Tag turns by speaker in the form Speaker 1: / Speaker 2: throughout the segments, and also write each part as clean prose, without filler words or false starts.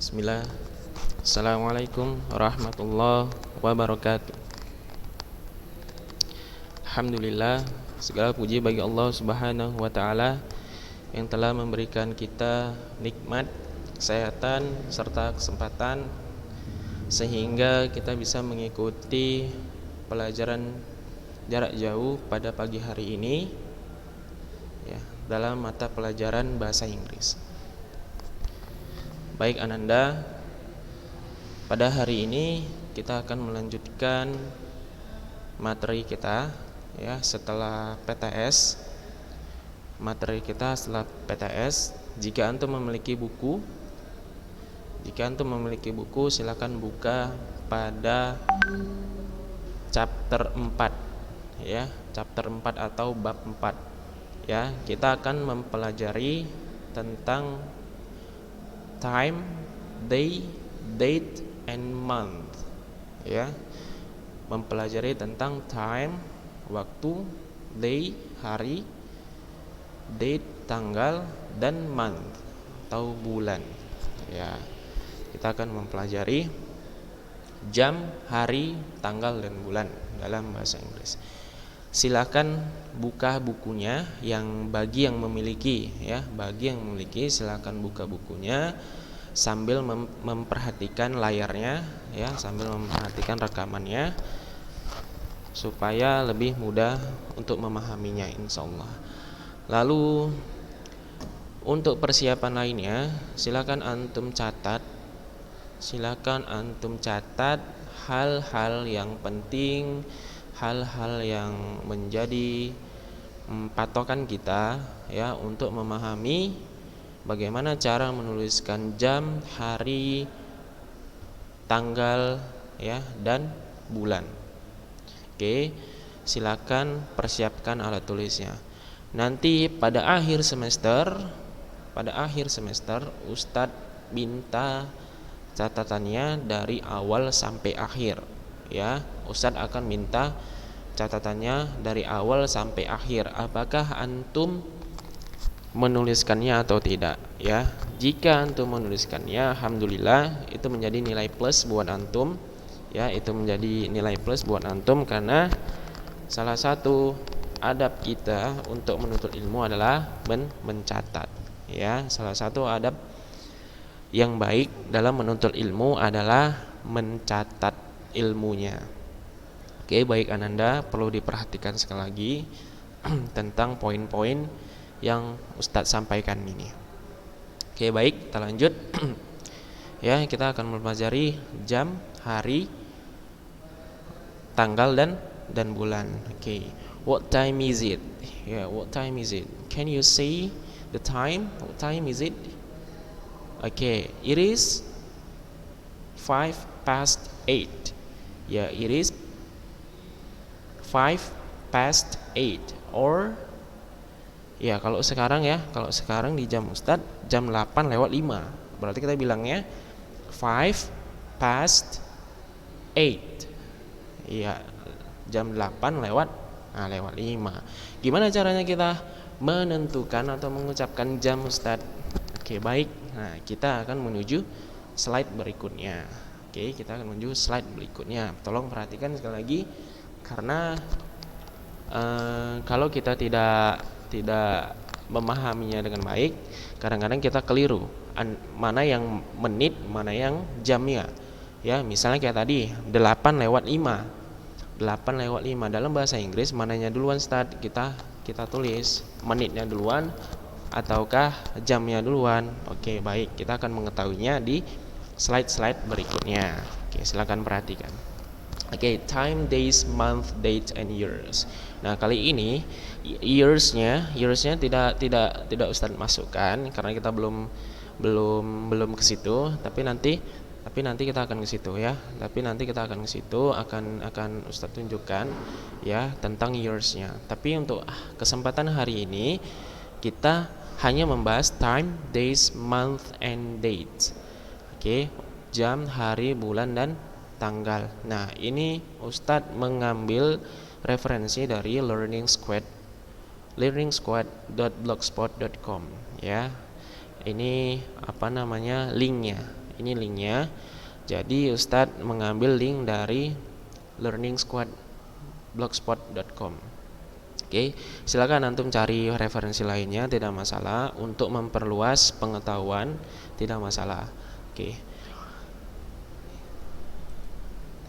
Speaker 1: Bismillah. Assalamualaikum warahmatullahi wabarakatuh. Alhamdulillah, segala puji bagi Allah Subhanahu wa taala yang telah memberikan kita nikmat, kesehatan serta kesempatan sehingga kita bisa mengikuti pelajaran jarak jauh pada pagi hari ini ya, dalam mata pelajaran bahasa Inggris. Baik Ananda, pada hari ini kita akan melanjutkan materi kita ya setelah PTS. Materi kita setelah PTS, jika antum memiliki buku, silakan buka pada chapter 4 ya, chapter 4 atau bab 4 ya. Kita akan mempelajari tentang time, day, date, and month ya. Mempelajari tentang time, waktu, day, hari, date, tanggal, dan month atau bulan ya. Kita akan mempelajari jam, hari, tanggal, dan bulan dalam bahasa Inggris. Silakan buka bukunya bagi yang memiliki silakan buka bukunya sambil memperhatikan layarnya ya, sambil memperhatikan rekamannya supaya lebih mudah untuk memahaminya insyaallah. Lalu untuk persiapan lainnya silakan antum catat hal-hal yang penting, hal-hal yang menjadi patokan kita ya untuk memahami bagaimana cara menuliskan jam, hari, tanggal ya, dan bulan. Oke, silakan persiapkan alat tulisnya. Nanti pada akhir semester Ustadz minta catatannya dari awal sampai akhir ya. Ustadz akan minta catatannya dari awal sampai akhir. Apakah antum menuliskannya atau tidak ya. Jika antum menuliskannya, alhamdulillah, itu menjadi nilai plus buat antum ya. Itu menjadi nilai plus buat antum karena salah satu adab kita untuk menuntut ilmu adalah mencatat ya. Salah satu adab yang baik dalam menuntut ilmu adalah mencatat ilmunya. Oke, baik Ananda, perlu diperhatikan sekali lagi tentang poin-poin yang Ustadz sampaikan ini. Oke, baik, kita lanjut. Ya, kita akan mempelajari jam, hari, tanggal, dan bulan. Oke, what time is it? Yeah, what time is it? Can you say the time? What time is it? Okay, it is 8:05. Yeah, it is 8:05. Or ya, kalau sekarang di jam Ustadz jam 8:05. Berarti kita bilangnya 5:08. Iya, jam 8:05. Gimana caranya kita menentukan atau mengucapkan jam Ustadz? Oke, baik. Nah, kita akan menuju slide berikutnya. Oke, kita akan menuju slide berikutnya. Tolong perhatikan sekali lagi karena kalau kita tidak memahaminya dengan baik, kadang-kadang kita keliru mana yang menit, mana yang jamnya. Ya, misalnya kayak tadi 8:05. 8:05 dalam bahasa Inggris mananya duluan start? Kita tulis menitnya duluan ataukah jamnya duluan. Oke, baik, kita akan mengetahuinya di slide-slide berikutnya. Oke, silakan perhatikan. Oke, time, days, month, date, and years. Nah, kali ini yearsnya tidak Ustadz masukkan karena kita belum ke situ, tapi nanti kita akan ke situ ya. Akan Ustadz tunjukkan ya tentang yearsnya. Tapi untuk kesempatan hari ini kita hanya membahas time, days, month, and date. Oke, jam, hari, bulan, dan tanggal. Nah, ini Ustadz mengambil referensi dari learningsquad.blogspot.com ya. Ini linknya Ini linknya. Jadi Ustadz mengambil link dari Learning Squad blogspot.com. Oke, silakan antum cari referensi lainnya, tidak masalah. Untuk memperluas pengetahuan tidak masalah. Oke.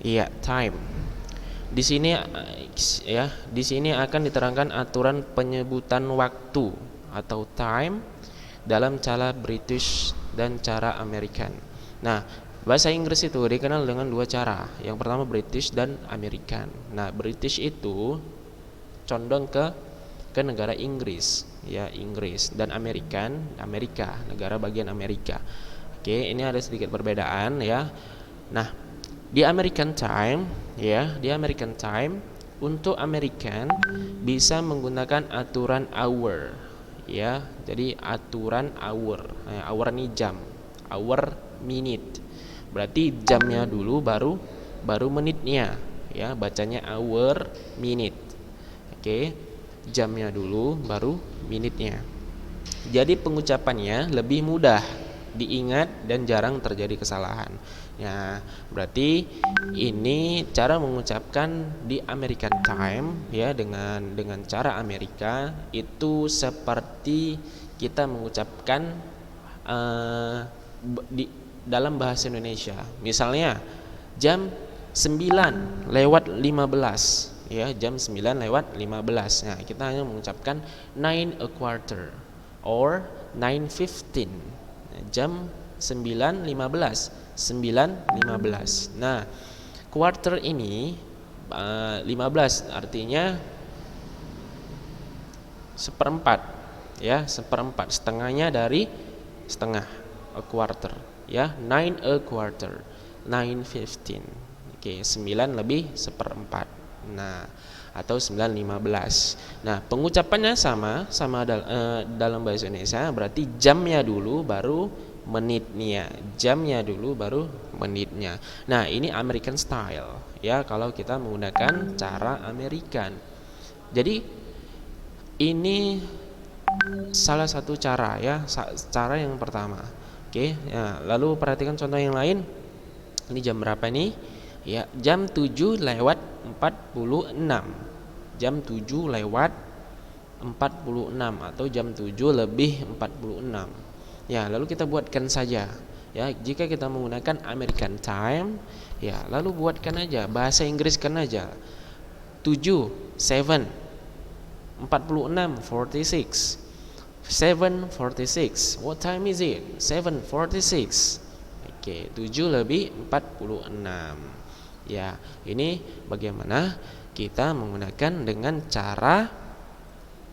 Speaker 1: Iya, time. Di sini ya, di sini akan diterangkan aturan penyebutan waktu atau time dalam cara British dan cara American. Nah, bahasa Inggris itu dikenal dengan dua cara. Yang pertama British dan American. Nah, British itu condong ke negara Inggris, ya, Inggris, dan American, Amerika, negara bagian Amerika. Oke, ini ada sedikit perbedaan ya. Nah, di American Time, ya, di American Time untuk American bisa menggunakan aturan hour, ya. Jadi aturan hour, hour ini jam, hour minute. Berarti jamnya dulu baru menitnya, ya. Bacanya hour minute. Oke, jamnya dulu baru minitnya. Jadi pengucapannya lebih mudah diingat dan jarang terjadi kesalahan. Ya, berarti ini cara mengucapkan di American Time, ya, dengan cara Amerika itu seperti kita mengucapkan di dalam bahasa Indonesia. Misalnya jam 9:15, ya, jam 9:15. Nah, kita hanya mengucapkan 9:15 or 9:15. Jam 9:15. Nah, quarter ini 15 artinya seperempat, ya, seperempat, setengahnya dari setengah, a quarter, ya, 9:15, 9:15. Oke, 9 lebih seperempat. Nah, atau 9:15. Nah, pengucapannya sama dalam bahasa Indonesia, berarti jamnya dulu baru menitnya, jamnya dulu baru menitnya. Nah, ini American style, ya, kalau kita menggunakan cara American. Jadi ini salah satu cara, ya, cara yang pertama. Oke, ya, lalu perhatikan contoh yang lain. Ini jam berapa nih? Ya, jam 7:46. Jam 7:46 atau jam 7:46. Ya, lalu kita buatkan saja. Ya, jika kita menggunakan American Time, ya, lalu buatkan aja, bahasa Inggriskan aja. 7, 46, 46. 7:46. What time is it? 7:46. Oke, 7:46. Ya, ini bagaimana kita menggunakan dengan cara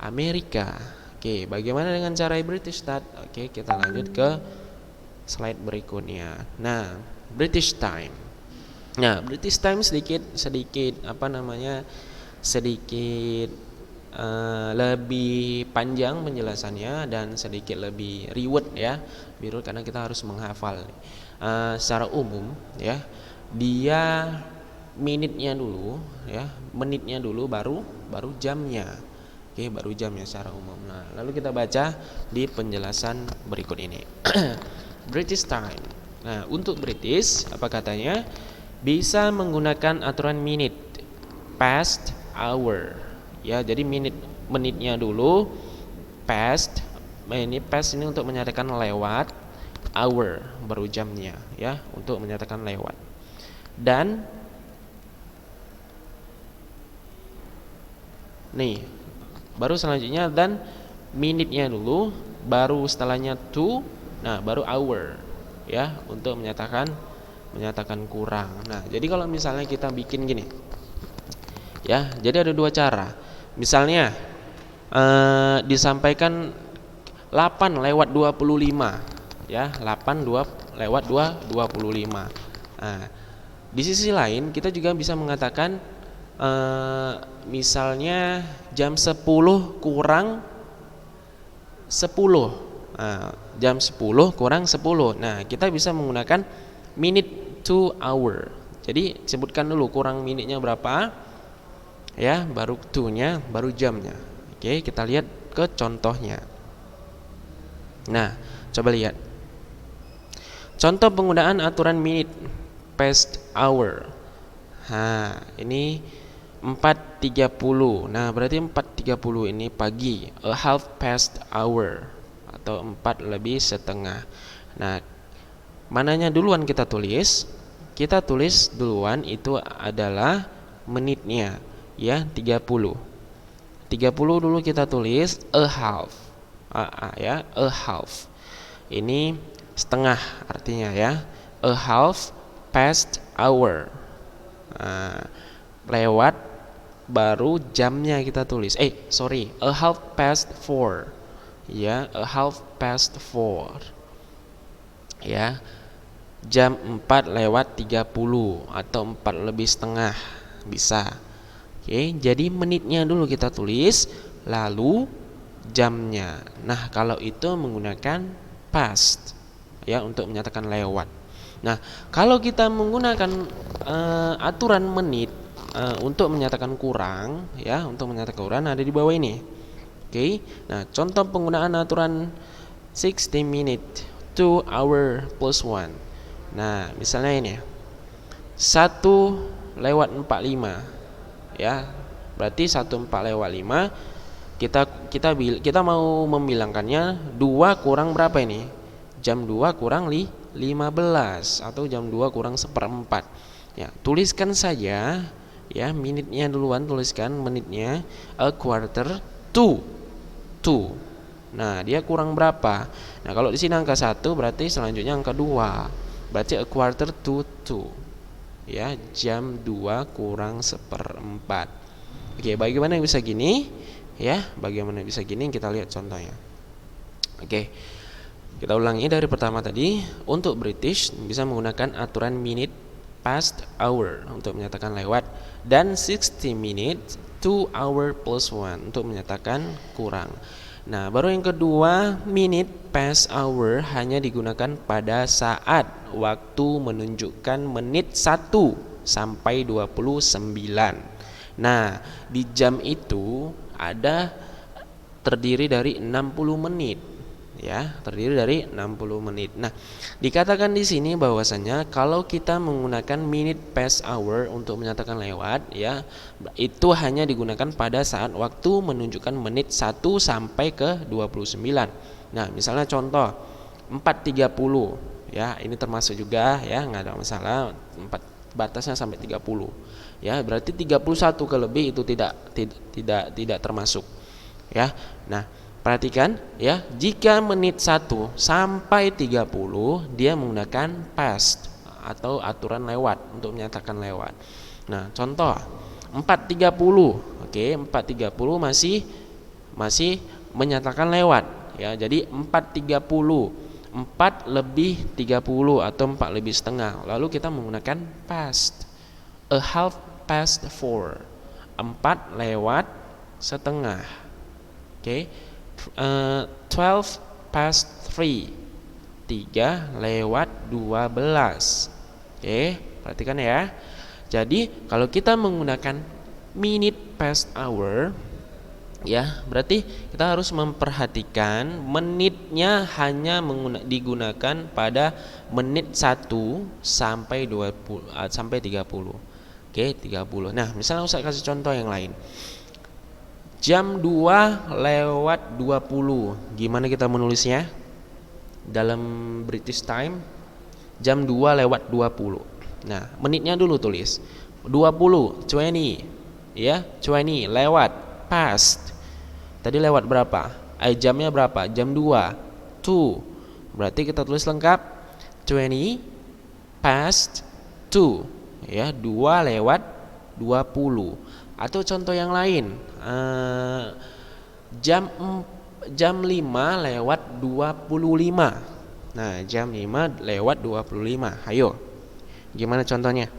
Speaker 1: Amerika. Oke, bagaimana dengan cara British, Ustaz? Oke, kita lanjut ke slide berikutnya. Nah, British Time. Nah, British Time sedikit lebih panjang penjelasannya dan sedikit lebih ribet, ya, karena kita harus menghafal. Secara umum, ya, dia menitnya dulu, ya, menitnya dulu baru jamnya. Oke, baru jamnya secara umum. Nah, lalu kita baca di penjelasan berikut ini. British Time. Nah, untuk British, apa katanya? Bisa menggunakan aturan minute, past, hour. Ya, jadi menitnya dulu, past. Ini past ini untuk menyatakan lewat, hour baru jamnya, ya, untuk menyatakan lewat. Dan nih, baru selanjutnya dan minitnya dulu, baru setelahnya to, nah baru hour, ya, untuk menyatakan kurang. Nah, jadi kalau misalnya kita bikin gini, ya, jadi ada dua cara. Misalnya disampaikan 8:25, ya, 8:25. Nah, di sisi lain kita juga bisa mengatakan misalnya jam 10 kurang 10. Nah, jam 10 kurang 10. Nah, kita bisa menggunakan minute to hour. Jadi sebutkan dulu kurang minitnya berapa, ya, baru to-nya, baru jamnya. Oke, kita lihat ke contohnya. Nah, coba lihat. Contoh penggunaan aturan minute past hour. Nah, ini 4.30. Nah, berarti 4.30 ini pagi, a half past hour atau 4 lebih setengah. Nah, mananya duluan kita tulis? Kita tulis duluan itu adalah menitnya, ya, 30. 30 dulu kita tulis a half. Ya, a half. Ini setengah artinya ya. A half past hour. Nah, lewat baru jamnya kita tulis. A half past 4. Ya, a half past 4. Ya. Jam 4 lewat 30 atau 4 lebih setengah bisa. Oke, jadi menitnya dulu kita tulis, lalu jamnya. Nah, kalau itu menggunakan past ya untuk menyatakan lewat. Nah, kalau kita menggunakan aturan menit untuk menyatakan kurang, ya, untuk menyatakan kurang ada di bawah ini. Oke. Nah, contoh penggunaan aturan 60 minute 2 hour plus 1. Nah, misalnya ini 1 lewat 45, ya, berarti 1/4 lewat 5. Kita mau membilangkannya 2 kurang berapa ini? Jam 2 kurang 15 atau jam 2 kurang 1/4. Ya, tuliskan saja ya menitnya duluan, tuliskan menitnya a quarter to 2. Nah, dia kurang berapa? Nah, kalau di sini angka 1 berarti selanjutnya angka 2. Berarti a quarter to 2. Ya, jam 2 kurang 1/4. Oke, bagaimana bisa gini? Ya, bagaimana bisa gini kita lihat contohnya. Oke. Kita ulangi dari pertama tadi. Untuk British bisa menggunakan aturan minute past hour untuk menyatakan lewat dan 60 minutes 2 hour plus 1 untuk menyatakan kurang. Nah, baru yang kedua, minute past hour hanya digunakan pada saat waktu menunjukkan menit 1 sampai 29. Nah, di jam itu ada terdiri dari 60 menit. Ya, terdiri dari 60 menit. Nah, dikatakan di sini bahwasanya kalau kita menggunakan minute past hour untuk menyatakan lewat, ya, itu hanya digunakan pada saat waktu menunjukkan menit 1 sampai ke 29. Nah, misalnya contoh 4.30, ya, ini termasuk juga ya, nggak ada masalah. 4 batasnya sampai 30. Ya, berarti 31 ke lebih itu tidak termasuk. Ya. Nah, perhatikan ya, jika menit 1 sampai 30 dia menggunakan past atau aturan lewat untuk menyatakan lewat. Nah, contoh 4.30. Oke, 4.30 masih menyatakan lewat ya. Jadi 4.30, 4 lebih 30 atau 4 lebih setengah. Lalu kita menggunakan past. A half past 4. 4 lewat setengah. Oke. 12 past 3. 3 lewat 12. Oke, perhatikan ya. Jadi kalau kita menggunakan minute past hour, ya, berarti kita harus memperhatikan menitnya hanya digunakan pada menit 1 sampai 20 sampai 30. Oke, 30. Nah, misalnya saya kasih contoh yang lain. Jam 2 lewat 20. Gimana kita menulisnya? Dalam British time, jam 2 lewat 20. Nah, menitnya dulu tulis 20, 20. Ya, 20 lewat past. Tadi lewat berapa? Jamnya berapa? Jam 2. 2. Berarti kita tulis lengkap 20 past 2. Ya, 2 lewat 20. Atau contoh yang lain, jam 5 lewat 25. Nah, jam 5 lewat 25. Ayo, gimana contohnya?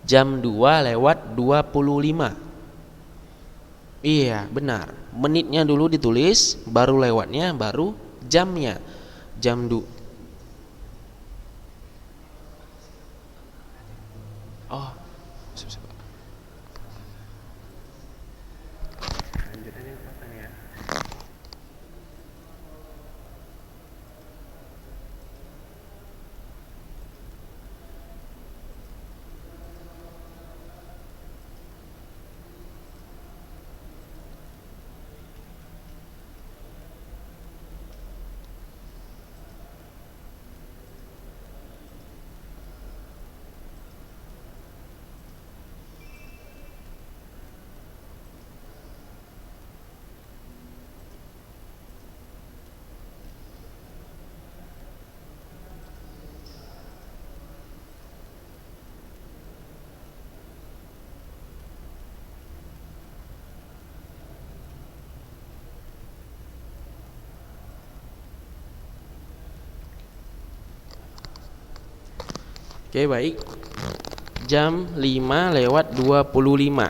Speaker 1: Jam 2 lewat 25. Iya, benar. Menitnya dulu ditulis, baru lewatnya, baru jamnya. Jam 2. Oh, Oke, baik. Jam 5 lewat 25.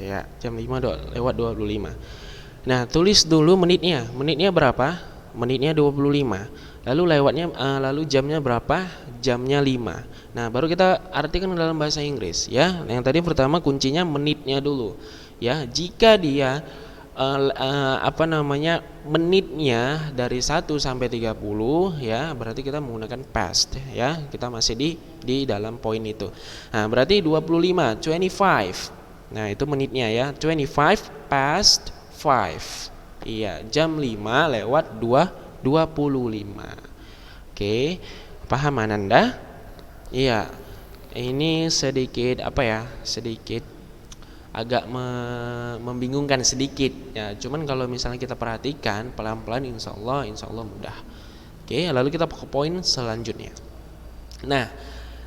Speaker 1: Ya, jam 5 lewat 25. Nah, tulis dulu menitnya. Menitnya berapa? Menitnya 25. Lalu jamnya berapa? Jamnya 5. Nah, baru kita artikan dalam bahasa Inggris ya. Yang tadi pertama kuncinya menitnya dulu. Ya, jika dia menitnya dari 1 sampai 30 ya, berarti kita menggunakan past ya. Kita masih di dalam poin itu. Nah, berarti 25, 25. Nah, itu menitnya ya. 25 past 5. Iya, jam 5 lewat 25. Oke, paham Ananda? Iya. Ini sedikit sedikit agak membingungkan sedikit ya. Cuman kalau misalnya kita perhatikan pelan-pelan insya Allah mudah. Oke, lalu kita ke poin selanjutnya. Nah,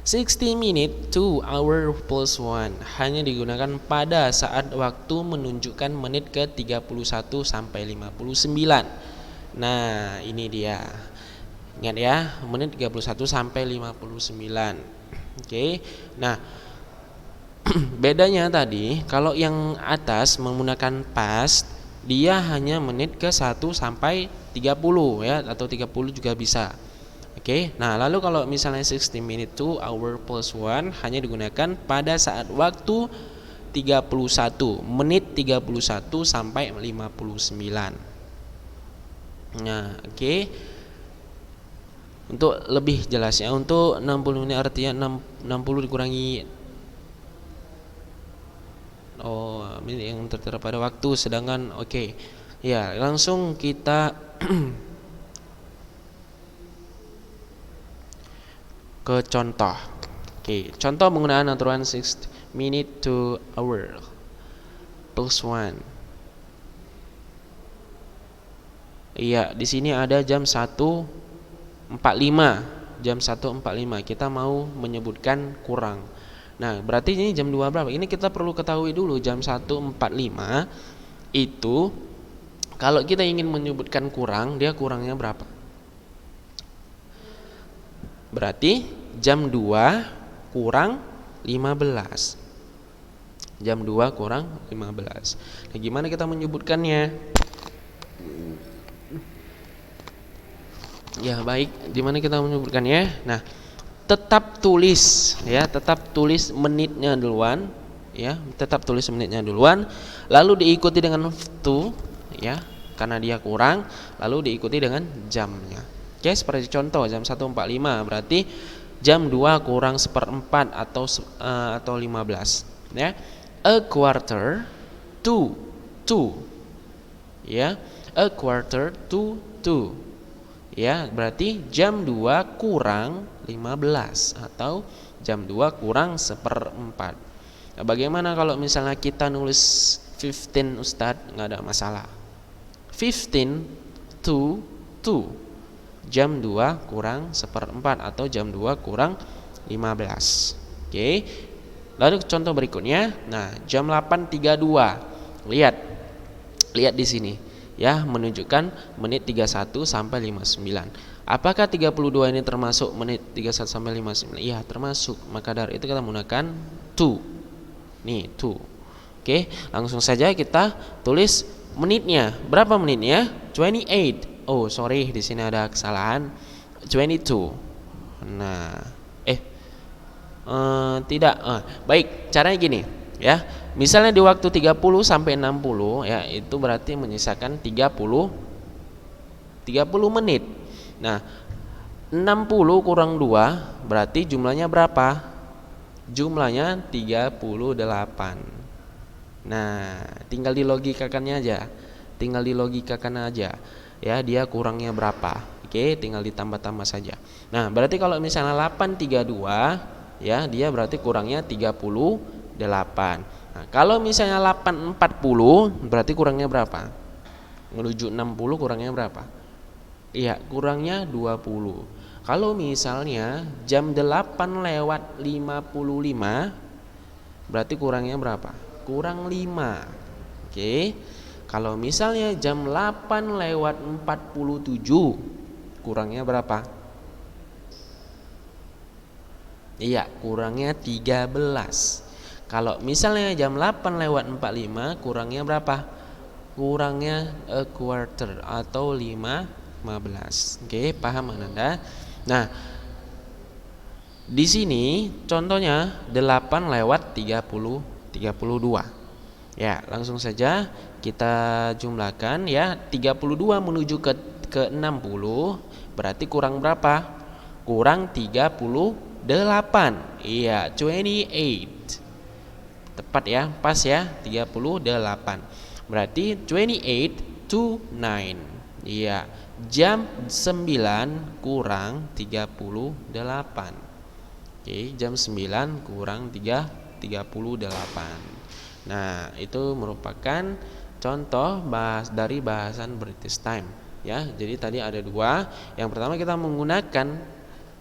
Speaker 1: 60 minute to hour plus 1 hanya digunakan pada saat waktu menunjukkan menit ke 31 sampai 59. Nah, ini dia. Ingat ya, menit 31 sampai 59. Oke. Nah, bedanya tadi kalau yang atas menggunakan past, dia hanya menit ke 1 sampai 30 ya, atau 30 juga bisa. Oke. Nah, lalu kalau misalnya 60 minute to hour plus 1 hanya digunakan pada saat waktu 31, menit 31 sampai 59. Nah, oke. Untuk lebih jelasnya, untuk 60 menit artinya 60 dikurangi menit yang tertera pada waktu, sedangkan oke. Ya, langsung kita ke contoh. Oke, contoh penggunaan aturan 60 minute to hour plus 1. Iya, di sini ada jam 1.45. Jam 1.45 kita mau menyebutkan kurang. Nah, berarti ini jam 2 berapa? Ini kita perlu ketahui dulu, jam 1.45 itu kalau kita ingin menyebutkan kurang, dia kurangnya berapa? Berarti jam 2 kurang 15. Jam 2 kurang 15. Nah, gimana kita menyebutkannya? Ya, baik. Gimana kita menyebutkannya? Nah, tetap tulis menitnya duluan ya, lalu diikuti dengan to ya, karena dia kurang, lalu diikuti dengan jamnya. Oke, seperti contoh jam 1.45 berarti jam 2 kurang 1/4 atau 15 ya. A quarter to 2 ya, a quarter to 2 ya, berarti jam 2 kurang 15 atau jam 2 kurang 1/4. Nah, bagaimana kalau misalnya kita nulis 15 Ustadz? Nggak ada masalah. 15 to 2, jam 2 kurang 1/4 atau jam 2 kurang 15. Oke. Lalu contoh berikutnya. Nah, jam 8.32. Lihat di sini ya, menunjukkan menit 31 sampai 59. Apakah 32 ini termasuk menit 31 sampai 59? Iya, termasuk. Maka dari itu kita menggunakan to. Nih, to. Oke, langsung saja kita tulis menitnya. Berapa menitnya? 28. Oh, sorry, di sini ada kesalahan. 22. Nah, tidak. Baik, caranya gini ya. Misalnya di waktu 30 sampai 60 ya, itu berarti menyisakan 30 menit. Nah, 60 kurang 2 berarti jumlahnya berapa? Jumlahnya 38. Nah, tinggal dilogikakan aja. Ya, dia kurangnya berapa. Oke, tinggal ditambah-tambah saja. Nah, berarti kalau misalnya 8.32 ya, dia berarti kurangnya 38. Nah, kalau misalnya 8.40 berarti kurangnya berapa? Menuju 60 kurangnya berapa? Iya, kurangnya 20. Kalau misalnya jam 8 lewat 55 berarti kurangnya berapa? Kurang 5. Oke. Kalau misalnya jam 8 lewat 47 kurangnya berapa? Iya, kurangnya 13. Kalau misalnya jam 8:45, kurangnya berapa? Kurangnya a quarter atau 15. Oke, paham Ananda? Nah, di sini contohnya 8:32. Ya, langsung saja kita jumlahkan ya. 32 menuju ke 60 berarti kurang berapa? Kurang 38. Iya, 28. Tepat ya, pas ya, 38. Berarti 28 to 9. Iya, jam 9 kurang 38. Oke, jam 9 kurang 38. Nah, itu merupakan contoh dari bahasan British time ya. Jadi tadi ada dua. Yang pertama kita menggunakan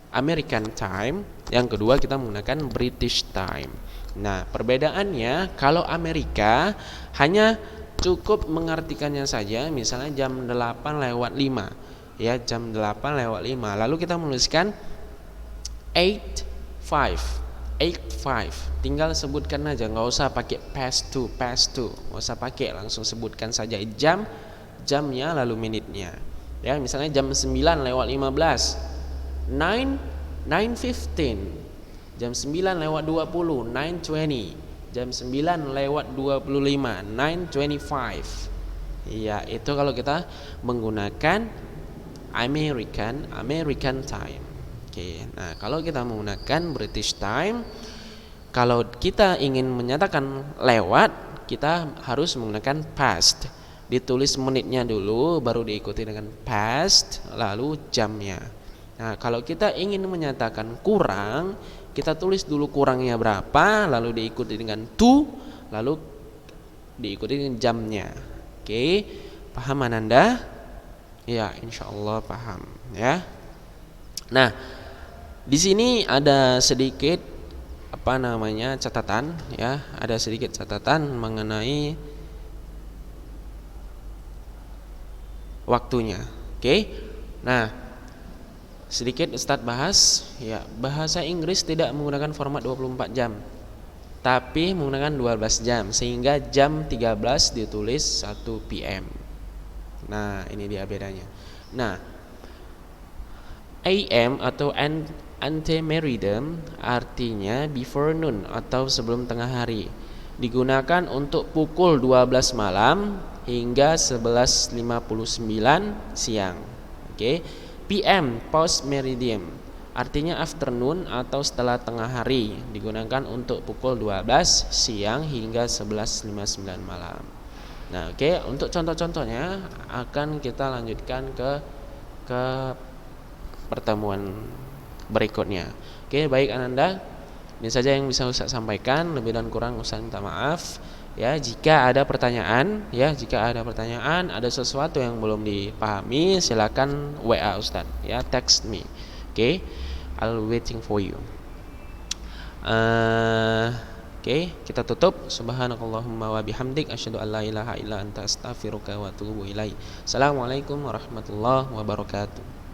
Speaker 1: American time, yang kedua kita menggunakan British time. Nah, perbedaannya kalau Amerika hanya cukup mengartikannya saja, misalnya jam 8:05 ya, jam 8:05. Lalu kita menuliskan 8:05. Tinggal sebutkan aja, nggak usah pakai past to, nggak usah pakai, langsung sebutkan saja jamnya lalu minitnya. Ya, misalnya jam 9:15, 9:15. Jam 9:20, 9:20. Jam 9:25, 9:25. Iya, itu kalau kita menggunakan American time. Oke, nah kalau kita menggunakan British time, kalau kita ingin menyatakan lewat, kita harus menggunakan past. Ditulis menitnya dulu, baru diikuti dengan past, lalu jamnya. Nah, kalau kita ingin menyatakan kurang, kita tulis dulu kurangnya berapa, lalu diikuti dengan to, lalu diikuti dengan jamnya. Oke, paham Ananda? Ya, insyaallah paham ya. Nah, di sini ada sedikit catatan ya, ada sedikit catatan mengenai waktunya. Oke. Nah, sedikit Ustadz bahas ya, bahasa Inggris tidak menggunakan format 24 jam, tapi menggunakan 12 jam, sehingga jam 13 ditulis 1 PM. Nah, ini dia bedanya. Nah, AM atau antemeridiem artinya before noon atau sebelum tengah hari. Digunakan untuk pukul 12 malam hingga 11:59 siang. Oke. PM post meridiem artinya afternoon atau setelah tengah hari. Digunakan untuk pukul 12 siang hingga 11:59 malam. Nah, oke, untuk contoh-contohnya akan kita lanjutkan ke pertemuan berikutnya. Oke, baik Ananda, ini saja yang bisa Ustaz sampaikan. Lebih dan kurang Ustaz minta maaf ya. Jika ada pertanyaan, ada sesuatu yang belum dipahami, silakan WA Ustaz ya, text me. Oke, I'll waiting for you. Oke, kita tutup. Subhanakallahumma wa bihamdik, asyhadu an la ilaha illa anta astaghfiruka wa atubu ilaik. Assalamualaikum warahmatullahi wabarakatuh.